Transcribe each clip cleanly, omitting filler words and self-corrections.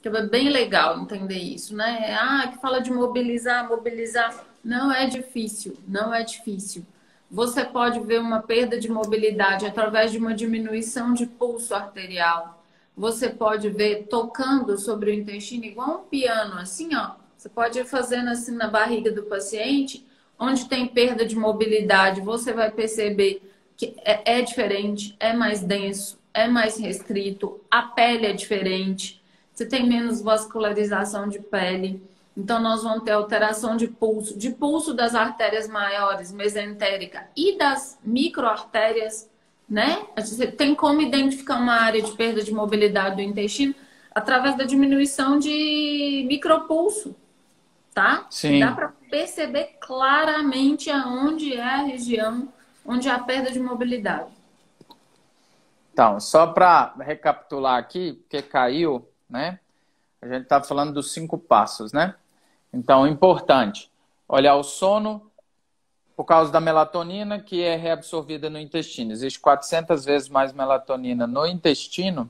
Que é bem legal entender isso, né? Ah, que fala de mobilizar, mobilizar. Não é difícil, não é difícil. Você pode ver uma perda de mobilidade através de uma diminuição de pulso arterial. Você pode ver tocando sobre o intestino igual um piano, assim, ó. Você pode ir fazendo assim na barriga do paciente, onde tem perda de mobilidade, você vai perceber que é diferente, é mais denso, é mais restrito, a pele é diferente, você tem menos vascularização de pele. Então, nós vamos ter alteração de pulso das artérias maiores, mesentérica, e das microartérias, né? Você tem como identificar uma área de perda de mobilidade do intestino através da diminuição de micropulso, tá? Que dá Sim. para perceber claramente aonde é a região onde há perda de mobilidade. Então, só para recapitular aqui, porque caiu, né? A gente está falando dos 5 passos, né? Então, importante, olhar o sono por causa da melatonina que é reabsorvida no intestino. Existe 400 vezes mais melatonina no intestino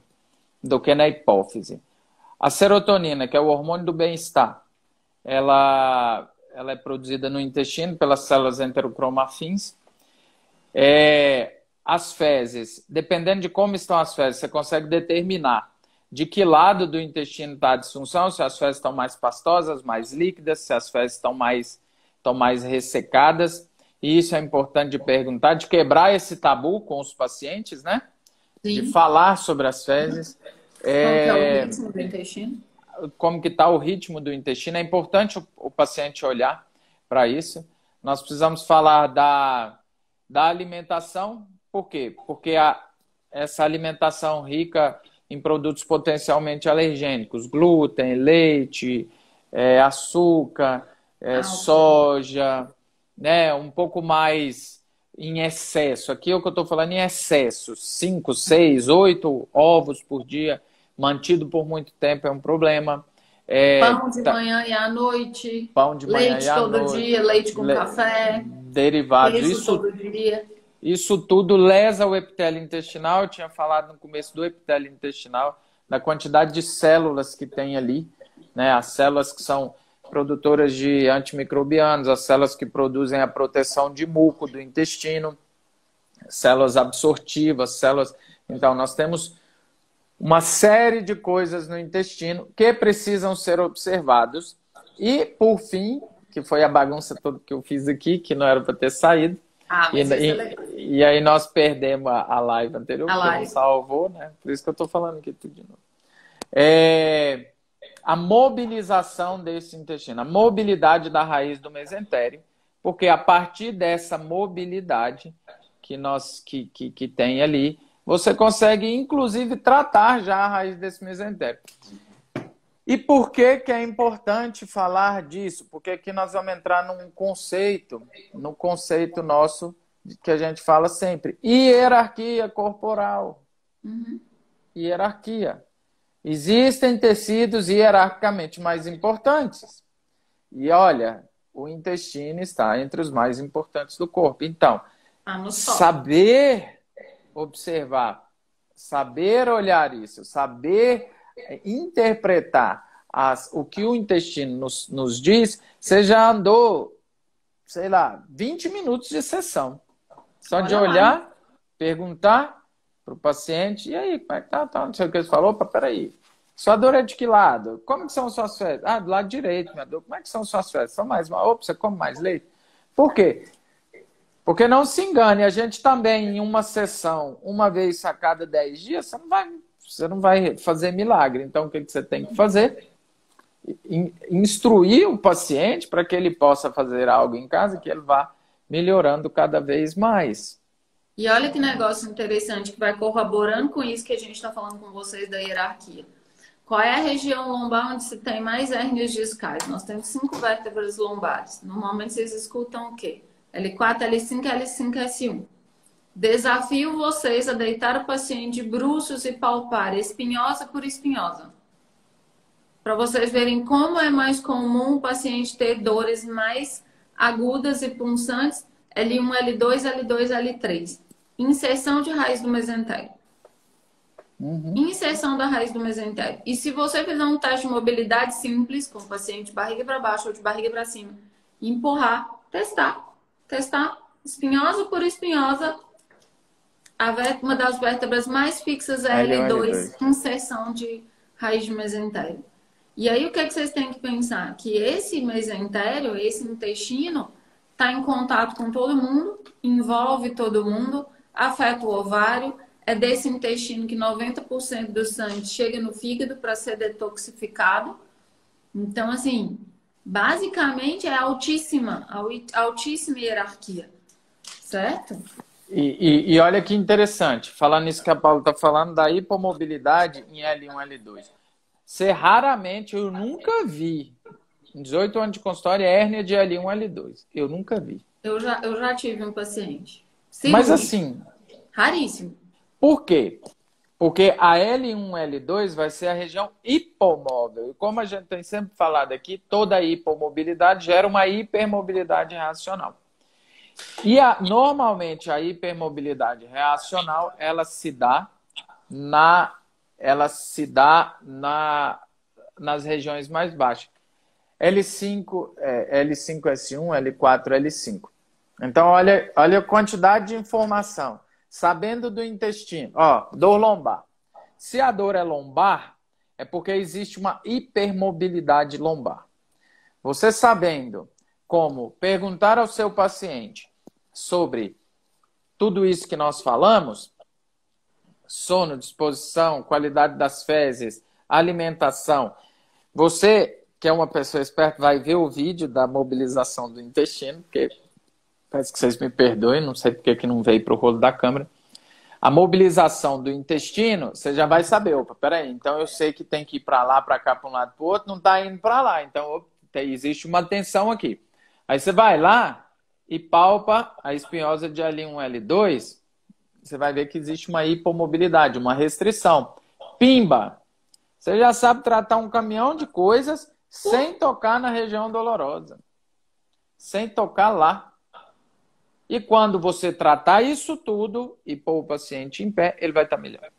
do que na hipófise. A serotonina, que é o hormônio do bem-estar, ela é produzida no intestino pelas células enterocromafins. As fezes, dependendo de como estão as fezes, você consegue determinar de que lado do intestino está a disfunção, se as fezes estão mais pastosas, mais líquidas, se as fezes estão mais ressecadas. E isso é importante de perguntar, de quebrar esse tabu com os pacientes, né? De Sim. falar sobre as fezes. Como que é o ritmo do intestino? Como que está o ritmo do intestino. É importante o paciente olhar para isso. Nós precisamos falar da alimentação. Por quê? Porque essa alimentação rica em produtos potencialmente alergênicos, glúten, leite, açúcar, Álcool. soja, né, um pouco mais em excesso. Aqui é o que eu estou falando em excesso. 5, 6, 8 ovos por dia, mantido por muito tempo é um problema. Pão de manhã e à noite, Pão de manhã e leite à todo noite, dia, leite com café, derivados. isso todo dia. Isso tudo lesa o epitélio intestinal. Eu tinha falado no começo do epitélio intestinal, da quantidade de células que tem ali, né? As células que são produtoras de antimicrobianos, as células que produzem a proteção de muco do intestino, células absortivas, células... Então, nós temos uma série de coisas no intestino que precisam ser observados. E, por fim, que foi a bagunça toda que eu fiz aqui, que não era para ter saído, Ah, mas isso é legal. e aí nós perdemos a live anterior, A porque não live. salvou, né? Por isso que eu estou falando aqui tudo de novo. A mobilização desse intestino, a mobilidade da raiz do mesentério, porque a partir dessa mobilidade que tem ali, você consegue, inclusive, tratar já a raiz desse mesentério. E por que que é importante falar disso? Porque aqui nós vamos entrar no conceito nosso que a gente fala sempre. Hierarquia corporal. Uhum. Hierarquia. Existem tecidos hierarquicamente mais importantes. E olha, o intestino está entre os mais importantes do corpo. Então, Ah, no top. saber observar, saber olhar isso, saber interpretar o que o intestino nos diz, você já andou, sei lá, 20 minutos de sessão. Só de Olha lá. olhar, perguntar para o paciente, e aí, como é que tá? Não sei o que ele falou. Opa, peraí. Sua dor é de que lado? Como que são suas fezes? Ah, do lado direito, minha dor. Como é que são suas fezes? São mais... Opa, você come mais leite? Por quê? Porque não se engane, a gente também, em uma sessão, uma vez a cada 10 dias, você não vai fazer milagre. Então, o que você tem que fazer? Instruir o paciente para que ele possa fazer algo em casa que ele vá melhorando cada vez mais. E olha que negócio interessante que vai corroborando com isso que a gente está falando com vocês da hierarquia. Qual é a região lombar onde se tem mais hérnias discais? Nós temos 5 vértebras lombares. Normalmente vocês escutam o quê? L4, L5, L5, S1. Desafio vocês a deitar o paciente de bruços e palpar espinhosa por espinhosa. Para vocês verem como é mais comum o paciente ter dores mais agudas e punçantes, L1, L2, L2, L3. Inserção de raiz do mesentério. Inserção da raiz do mesentério. E se você fizer um teste de mobilidade simples, com o paciente de barriga para baixo ou de barriga para cima, empurrar, testar, espinhosa por espinhosa, uma das vértebras mais fixas é L2, inserção de raiz de mesentério. E aí o que vocês têm que pensar? Que esse mesentério, esse intestino, está em contato com todo mundo, envolve todo mundo, afeta o ovário. É desse intestino que 90% do sangue chega no fígado para ser detoxificado. Então, assim, basicamente é altíssima hierarquia, certo? E olha que interessante, falando isso que a Paula está falando da hipomobilidade em L1, L2. Você raramente, eu nunca vi, em 18 anos de consultório, hérnia de L1, L2. Eu nunca vi. Eu já tive um paciente. Mas assim... Raríssimo. Por quê? Porque a L1, L2 vai ser a região hipomóvel. E como a gente tem sempre falado aqui, toda hipomobilidade gera uma hipermobilidade reacional. E normalmente a hipermobilidade reacional, ela se dá nas regiões mais baixas. L5, L5S1, L4, L5. Então, olha a quantidade de informação. Sabendo do intestino, dor lombar. Se a dor é lombar, é porque existe uma hipermobilidade lombar. Você sabendo como perguntar ao seu paciente sobre tudo isso que nós falamos, sono, disposição, qualidade das fezes, alimentação. Você, que é uma pessoa esperta, vai ver o vídeo da mobilização do intestino, porque peço que vocês me perdoem, não sei porque que não veio para o rolo da câmera. A mobilização do intestino, você já vai saber, opa, peraí, então eu sei que tem que ir para lá, para cá, para um lado, para o outro, não está indo para lá, então existe uma tensão aqui. Aí você vai lá e palpa a espinhosa de L1, L2, você vai ver que existe uma hipomobilidade, uma restrição. Pimba! Você já sabe tratar um caminhão de coisas sem tocar na região dolorosa. Sem tocar lá. E quando você tratar isso tudo e pôr o paciente em pé, ele vai estar melhor.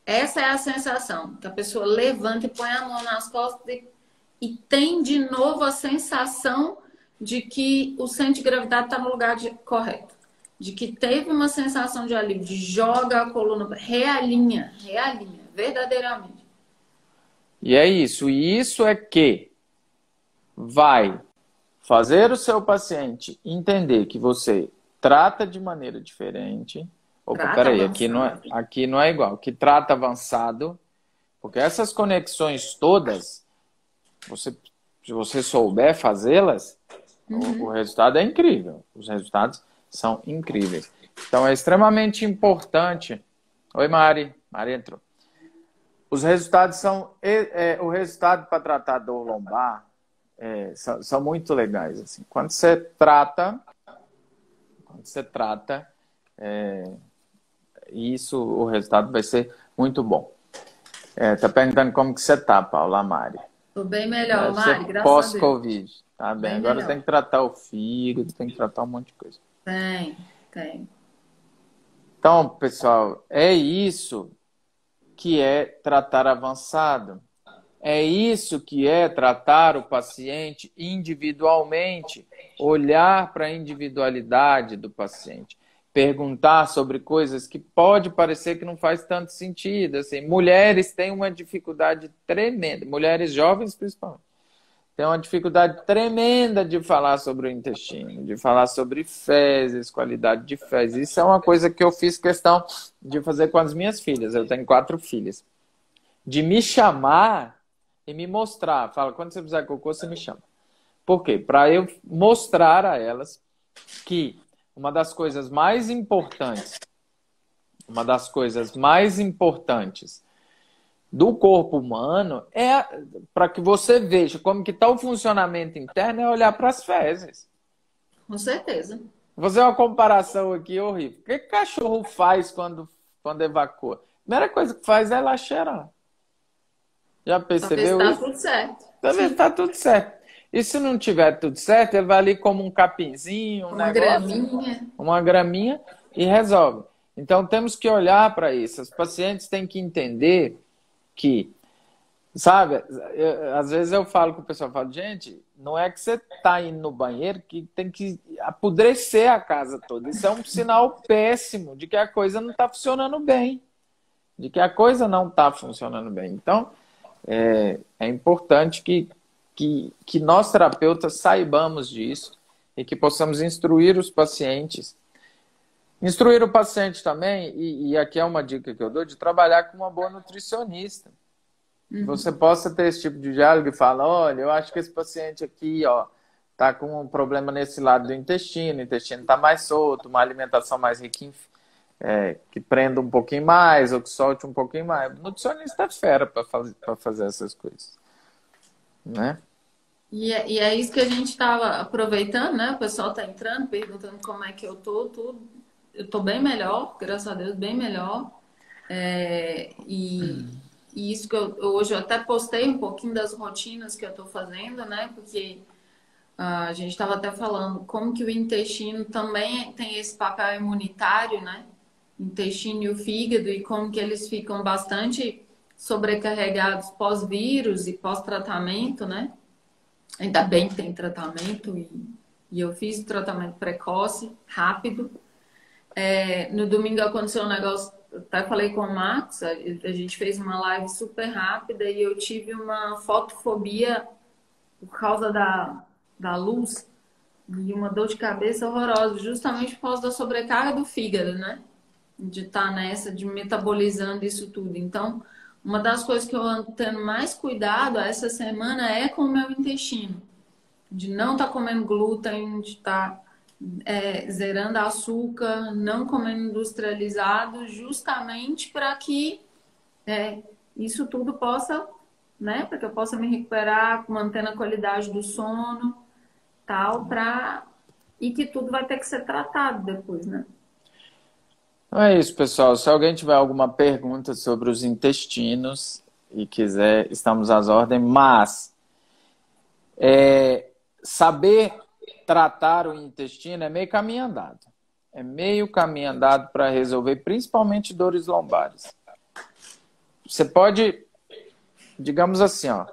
Essa é a sensação, que a pessoa levanta e põe a mão nas costas e tem de novo a sensação de que o centro de gravidade está no lugar correto. De que teve uma sensação de alívio, de joga a coluna, realinha, verdadeiramente. E é isso. E isso é que vai fazer o seu paciente entender que você trata de maneira diferente. Opa, peraí, aqui não é igual. Que trata avançado, porque essas conexões todas, se você souber fazê-las, o resultado é incrível. Os resultados são incríveis. Então é extremamente importante. Oi, Mari. Mari entrou. Os resultados são... o resultado para tratar dor lombar são muito legais. Assim. Quando você trata isso, o resultado vai ser muito bom. Tá perguntando como que você tá, Paula, Mari. Tô bem melhor, Mari, graças a Deus. Pós-Covid. Tá bem. Agora melhor. Tem que tratar o fígado, tem que tratar um monte de coisa. Tem. Então, pessoal, é isso que é tratar avançado. É isso que é tratar o paciente individualmente, olhar para a individualidade do paciente, perguntar sobre coisas que pode parecer que não faz tanto sentido. Assim, mulheres têm uma dificuldade tremenda, mulheres jovens principalmente, têm uma dificuldade tremenda de falar sobre o intestino, de falar sobre fezes, qualidade de fezes. Isso é uma coisa que eu fiz questão de fazer com as minhas filhas. Eu tenho 4 filhas. De me chamar e me mostrar. Fala, quando você fizer cocô, você me chama. Por quê? Para eu mostrar a elas que uma das coisas mais importantes do corpo humano é, para que você veja como que está o funcionamento interno, é olhar para as fezes. Com certeza. Vou fazer uma comparação aqui horrível. O que o cachorro faz quando evacua? A primeira coisa que faz é lá cheirar. Já percebeu isso? Tá tudo certo. Pra ver se tá tudo certo. E se não tiver tudo certo, ele vai ali como um capinzinho, Uma graminha. Uma graminha e resolve. Então, temos que olhar para isso. Os pacientes têm que entender que, sabe, às vezes eu falo com o pessoal, eu falo, gente, não é que você está indo no banheiro que tem que apodrecer a casa toda. Isso é um sinal péssimo de que a coisa não está funcionando bem. De que a coisa não está funcionando bem. Então, é importante que nós, terapeutas, saibamos disso e que possamos instruir os pacientes. Instruir o paciente também, e aqui é uma dica que eu dou, de trabalhar com uma boa nutricionista. Você possa ter esse tipo de diálogo e falar, olha, eu acho que esse paciente aqui, ó, tá com um problema nesse lado do intestino, o intestino está mais solto, uma alimentação mais rica em que prenda um pouquinho mais ou que solte um pouquinho mais. O nutricionista é fera para fazer essas coisas, né? E é isso que a gente estava aproveitando, né? O pessoal está entrando, perguntando como é que eu tô, tudo. Eu tô bem melhor, graças a Deus, bem melhor. E isso que hoje eu até postei um pouquinho das rotinas que eu tô fazendo, né? Porque a gente estava até falando como que o intestino também tem esse papel imunitário, né? O intestino e o fígado, e como que eles ficam bastante sobrecarregados pós-vírus e pós-tratamento, né? Ainda bem que tem tratamento e eu fiz o tratamento precoce, rápido. No domingo aconteceu um negócio, até falei com o Max, a gente fez uma live super rápida e eu tive uma fotofobia por causa da luz e uma dor de cabeça horrorosa, justamente por causa da sobrecarga do fígado, né? De estar nessa, de metabolizando isso tudo. Então, uma das coisas que eu ando tendo mais cuidado essa semana é com o meu intestino. De não estar comendo glúten, de estar zerando açúcar, não comendo industrializado, justamente para que isso tudo possa, né? Para que eu possa me recuperar, mantendo a qualidade do sono, tal, e que tudo vai ter que ser tratado depois, né? Então é isso, pessoal. Se alguém tiver alguma pergunta sobre os intestinos e quiser, estamos às ordens, mas saber tratar o intestino é meio caminho andado. É meio caminho andado para resolver, principalmente dores lombares. Você pode, digamos assim, ó,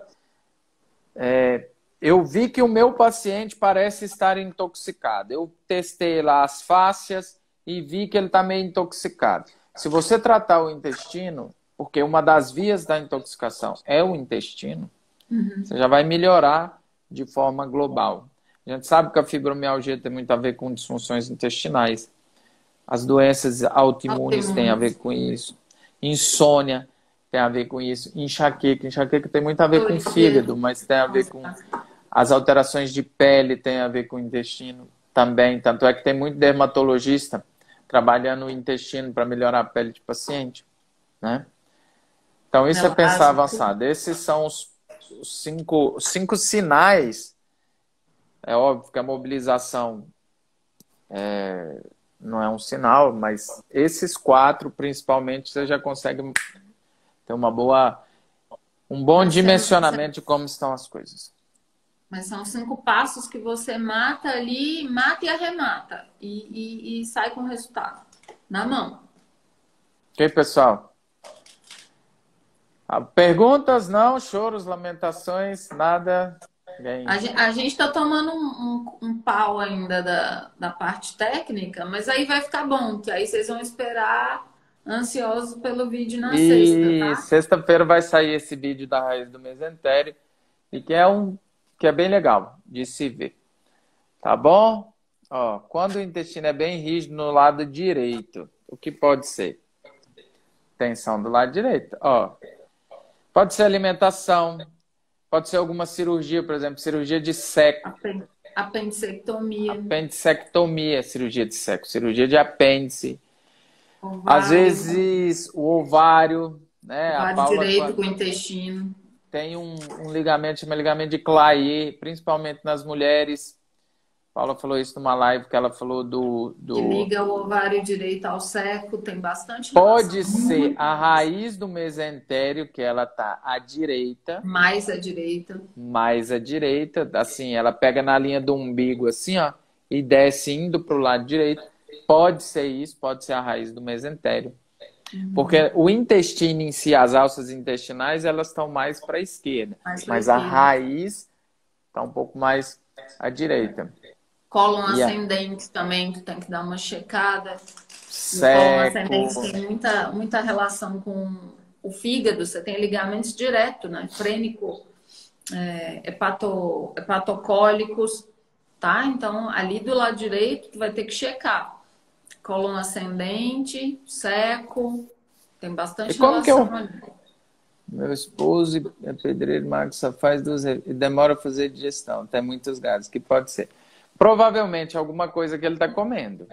eu vi que o meu paciente parece estar intoxicado. Eu testei lá as fáscias e vi que ele está meio intoxicado. Se você tratar o intestino, porque uma das vias da intoxicação é o intestino, você já vai melhorar de forma global. A gente sabe que a fibromialgia tem muito a ver com disfunções intestinais. As doenças autoimunes têm a ver com isso. Insônia tem a ver com isso. Enxaqueca. Enxaqueca tem muito a ver com o fígado, mas tem a ver com as alterações de pele, tem a ver com o intestino também. Tanto é que tem muito dermatologista trabalhando o intestino para melhorar a pele de paciente, né? Então, isso é pensar avançado. Esses são os cinco sinais. É óbvio que a mobilização não é um sinal, mas esses 4, principalmente, você já consegue ter um bom dimensionamento de como estão as coisas. Mas são 5 passos que você mata ali, mata e arremata. E sai com o resultado na mão. Ok, pessoal? Perguntas? Não. Choros, lamentações, nada. A gente está tomando um pau ainda da parte técnica, mas aí vai ficar bom, que aí vocês vão esperar ansiosos pelo vídeo na sexta, tá? Sexta-feira vai sair esse vídeo da raiz do mesentério, e que é bem legal de se ver. Tá bom? Ó, quando o intestino é bem rígido no lado direito, o que pode ser? Tensão do lado direito. Ó, pode ser alimentação, pode ser alguma cirurgia, por exemplo, cirurgia de seco. Apendicectomia. Apendicectomia, cirurgia de seco. Cirurgia de apêndice. Ovário. Às vezes o ovário, né? Ovário direito com o intestino. Tem um ligamento, chama ligamento de Clayer, principalmente nas mulheres. A Paula falou isso numa live que ela falou que liga o ovário direito ao seco, tem bastante Pode ser a raiz do mesentério, que ela tá à direita. Mais à direita. Mais à direita. Assim, ela pega na linha do umbigo, assim, ó, e desce indo pro lado direito. pode ser isso, pode ser a raiz do mesentério. Porque o intestino em si, as alças intestinais, elas estão mais para a esquerda. Mas a raiz está um pouco mais à direita. Cólon ascendente também, tu tem que dar uma checada. O cólon ascendente tem muita relação com o fígado, você tem ligamentos diretos, né? Frênico, hepatocólicos, tá? Então, ali do lado direito, tu vai ter que checar. Cólon ascendente, seco, tem bastante relação ali. Meu esposo é pedreiro, Marcos, só faz 2 e demora a fazer digestão. Tem muitos gases, que pode ser. Provavelmente alguma coisa que ele está comendo.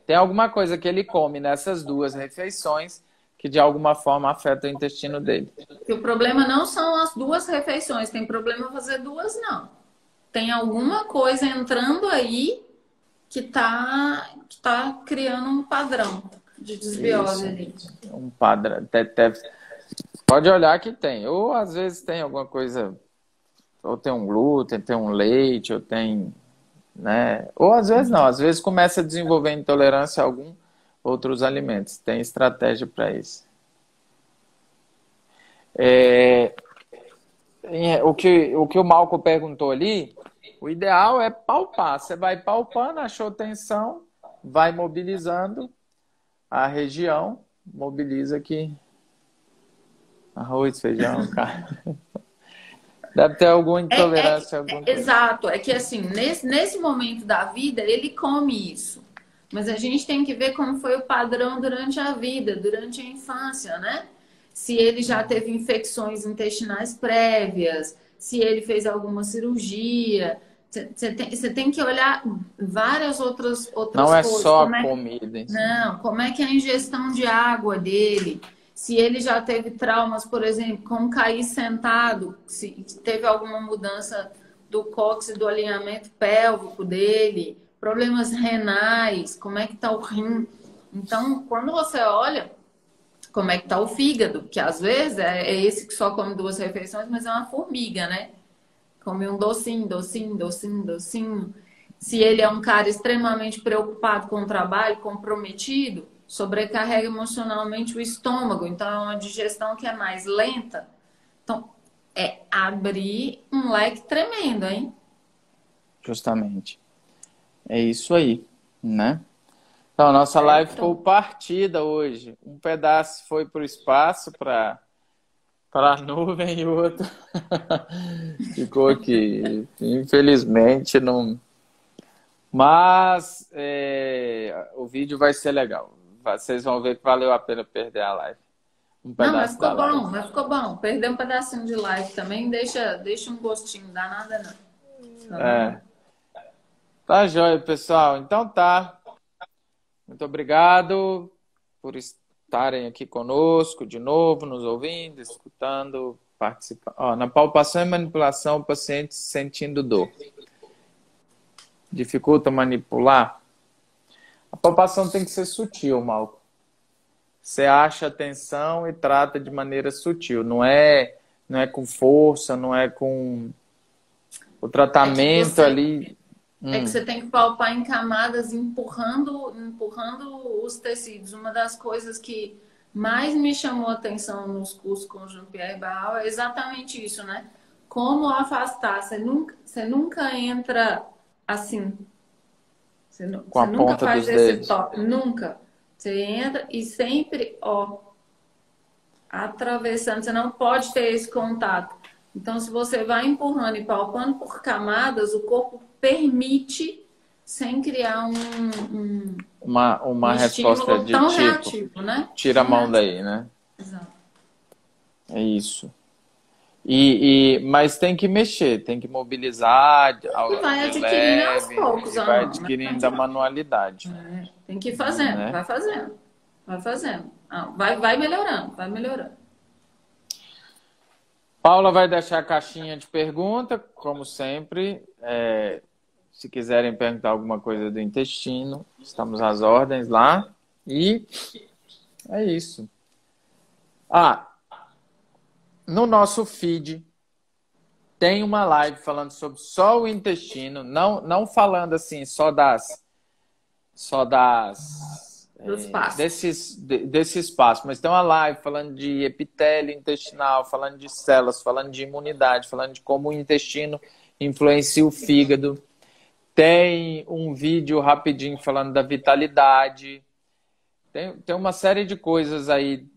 Tem alguma coisa que ele come nessas 2 refeições que de alguma forma afeta o intestino dele. Porque o problema não são as 2 refeições, tem problema fazer 2, não. Tem alguma coisa entrando aí que tá criando um padrão de desbiose ali. Um padrão. Pode olhar que tem. Ou às vezes tem alguma coisa, ou tem um glúten, tem um leite, ou tem, né? Ou às vezes não, às vezes começa a desenvolver intolerância a algum outros alimentos. Tem estratégia para isso. O que o Malco perguntou ali, o ideal é palpar. Você vai palpando, achou tensão, vai mobilizando a região, mobiliza aqui. Arroz, feijão, carne. Deve ter alguma intolerância. Exato, é que assim, nesse momento da vida, ele come isso. Mas a gente tem que ver como foi o padrão durante a vida, durante a infância, né? Se ele já teve infecções intestinais prévias, se ele fez alguma cirurgia. Você tem que olhar várias outras Não é coisas. só a comida. Não, como é que é a ingestão de água dele? Se ele já teve traumas, por exemplo, como cair sentado, se teve alguma mudança do cóccix, do alinhamento pélvico dele, problemas renais, como é que está o rim. Então, quando você olha como é que está o fígado, que às vezes é esse que só come 2 refeições, mas é uma formiga, né? Come um docinho, docinho, docinho, docinho. Se ele é um cara extremamente preocupado com o trabalho, comprometido, sobrecarrega emocionalmente o estômago. Então, é uma digestão que é mais lenta. Então, é abrir um leque tremendo, hein? Justamente. É isso aí, né? Então, a nossa live ficou partida hoje. Um pedaço foi para o espaço, para a nuvem, e o outro ficou aqui. Infelizmente, não... Mas o vídeo vai ser legal. Vocês vão ver que valeu a pena perder a live. Não, mas ficou bom, mas ficou bom. Perder um pedacinho de live também deixa um gostinho, não dá nada não. Tá joia, pessoal. Então tá. Muito obrigado por estarem aqui conosco de novo, nos ouvindo, escutando, participando. Na palpação e manipulação, o paciente sentindo dor. Dificulta manipular? A palpação tem que ser sutil, Malco. Você acha a tensão e trata de maneira sutil. Não é com força, não é com o tratamento ali. É que você tem que palpar em camadas, empurrando os tecidos. Uma das coisas que mais me chamou a atenção nos cursos com o Jean-Pierre Barral é exatamente isso, né? Como afastar. Você nunca entra assim. Você nunca faz esse toque. Nunca. Você entra e sempre, atravessando. Você não pode ter esse contato. Então, se você vai empurrando e palpando por camadas, o corpo permite, sem criar uma resposta de tão tipo, reativo, né? Tira a mão daí, né? Exato. É isso. Mas tem que mexer, tem que mobilizar. E vai adquirindo aos poucos. Vai adquirindo a manualidade. Tem que ir fazendo, né? Vai fazendo. Vai fazendo. Vai melhorando, vai melhorando. Paula vai deixar a caixinha de pergunta, como sempre. Se quiserem perguntar alguma coisa do intestino, estamos às ordens lá. E é isso. No nosso feed tem uma live falando sobre só o intestino, não falando assim só das só Dos passos. desse espaço, mas tem uma live falando de epitélio intestinal, falando de células, falando de imunidade, falando de como o intestino influencia o fígado. Tem um vídeo rapidinho falando da vitalidade. Tem uma série de coisas aí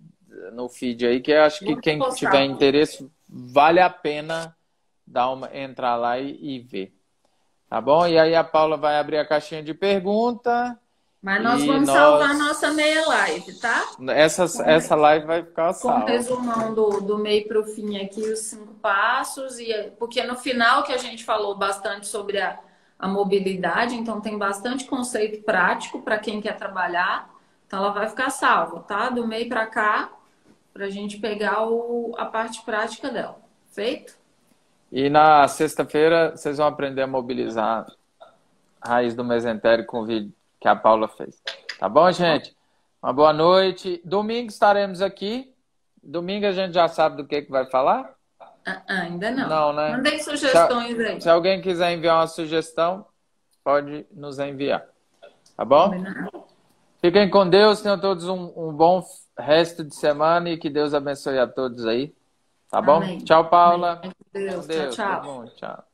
no feed aí que eu acho que quem tiver interesse vale a pena entrar lá e ver. Tá bom? E aí a Paula vai abrir a caixinha de pergunta. Mas nós vamos salvar a nossa meia live, tá? Essa live vai ficar salva. Com resumão do meio para o fim aqui, os 5 passos. Porque no final que a gente falou bastante sobre a mobilidade, então tem bastante conceito prático para quem quer trabalhar. Então ela vai ficar salva, tá? Do meio para cá, para a gente pegar a parte prática dela. Feito? E na sexta-feira vocês vão aprender a mobilizar a raiz do mesentérico com o vídeo que a Paula fez. Tá bom, gente? Uma boa noite. Domingo estaremos aqui. Domingo a gente já sabe do que vai falar? Ainda não. Não, né? Mandei sugestões aí. Se alguém quiser enviar uma sugestão, pode nos enviar. Tá bom? Fiquem com Deus. Tenham todos um bom resto de semana e que Deus abençoe a todos aí. Tá bom? Amém. Tchau, Paula. Deus. Tchau. Tchau. Tá bom, tchau.